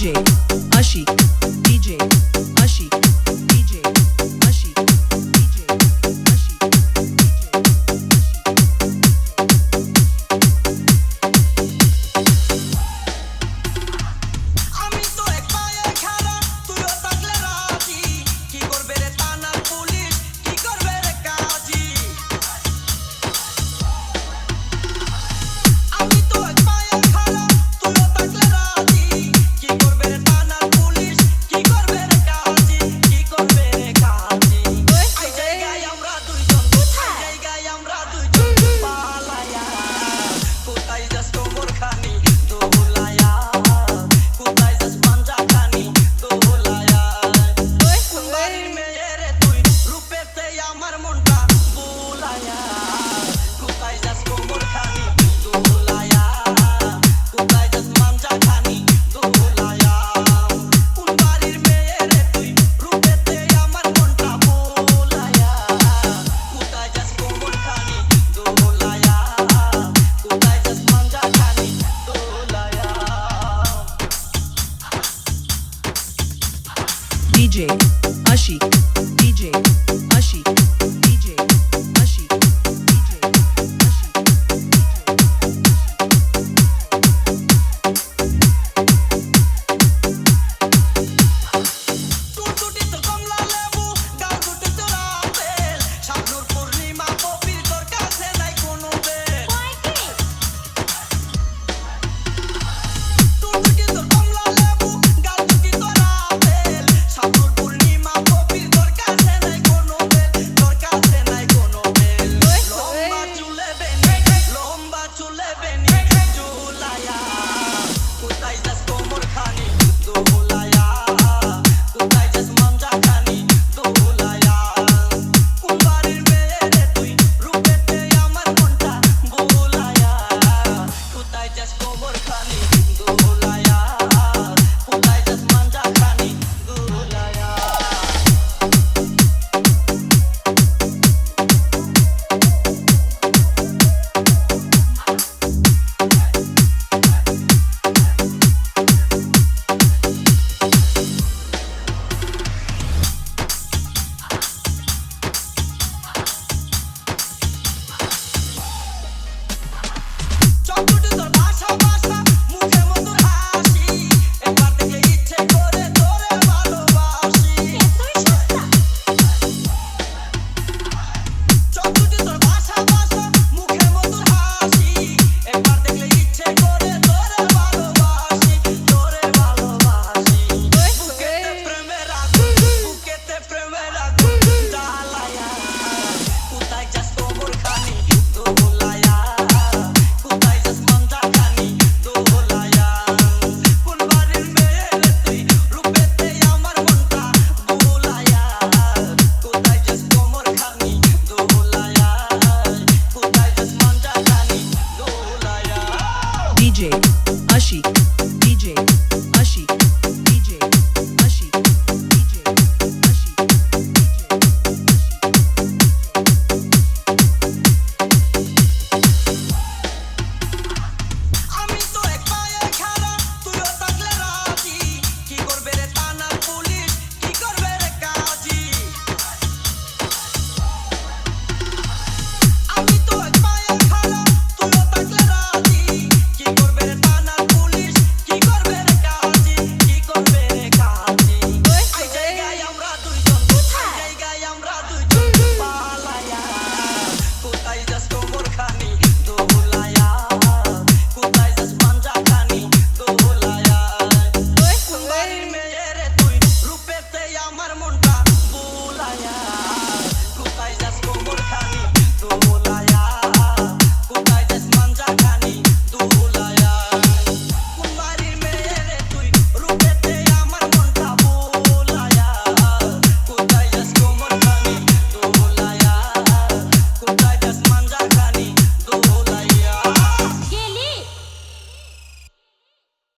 DJ Ashik, DJ Ashik, DJ Ashik, DJ Ashik, আমি তো এক পায়ে খাড়া তুইও থাকলে রাজি কি করবে রে থানার পুলিশ কি করবে রে কাজী আমি তো এক পায়ে খাড়া তুইও থাকলে রাজি কি করবে রে থানার পুলিশ কি করবে রে কাজী কি করবে রে কাজী এই জায়গায় আমরা দুইজন এই জায়গায় আমরা দুইজন পালায়া কোথায় যাস তোমর খানি দোলায়া কোথায় যাস পাঞ্জা খানি দোলায়া কুমারীর মেয়ে রে তুই রূপেতে আমার মনটা বোলায়া কোথায় যাস তোমর খানি দোলায়া কোথায় যাস পাঞ্জা খানি দোলায়া কুমারীর মেয়ে রে তুই রূপেতে আমার মনটা বোলায়া কোথায় যাস তোমর খানি দোলায়া কোথায় যাস পাঞ্জা খানি দোলায়া DJ Ashik, DJ Ashik, DJ Ashik, DJ Ashik. টুটুটি তো কমলা লেবু গাল দুটি তোর আপেল শাবনূর পূর্ণিমা কবির তোর কাছে নাই কোনো বেল টুটুটি তো কমলা লেবু গাল দুটি তোর আপেল শাবনূর পূর্ণিমা কবির তোর কাছে নাই কোনো বেল তোর কাছে নাই কোনো বেল লম্বা চুলে বেনি ঝুলায়া কোথায় যাস কোমর খানি দোলায়া কোথায় যাস মাঞ্জা খানি দোলায়া কুমারীর মেয়ে রে তুই রূপেতে আমার মনটা বোলায়া কোথায় যাস কোমর খানি দোলায়া কোথায় যাস মাঞ্জা খানি দোলায়া চটুটি তোর ভাষা ভাষা মুখে মধুর হাসি একবার দেখলে ইচ্ছে করে তোরে ভালোবাসি চটুটি তোর ভাষা ভাষা মুখে মধুর হাসি একবার দেখলে ইচ্ছে করে তোরে ভালোবাসি বুকেতে প্রেমের আগুন জ্বালায়া কোথায় যাস তোমর খানি দোলায়া কোথায় যাস মাঞ্জা খানি দোলায়া কুলবাড়ির মেয়ে রে তুই রূপেতে আমার মনটা বোলায়া কোথায় যাস তোমর খানি দোলায়া কোথায় যাস মাঞ্জা খানি দোলায়া DJ Ashik, DJ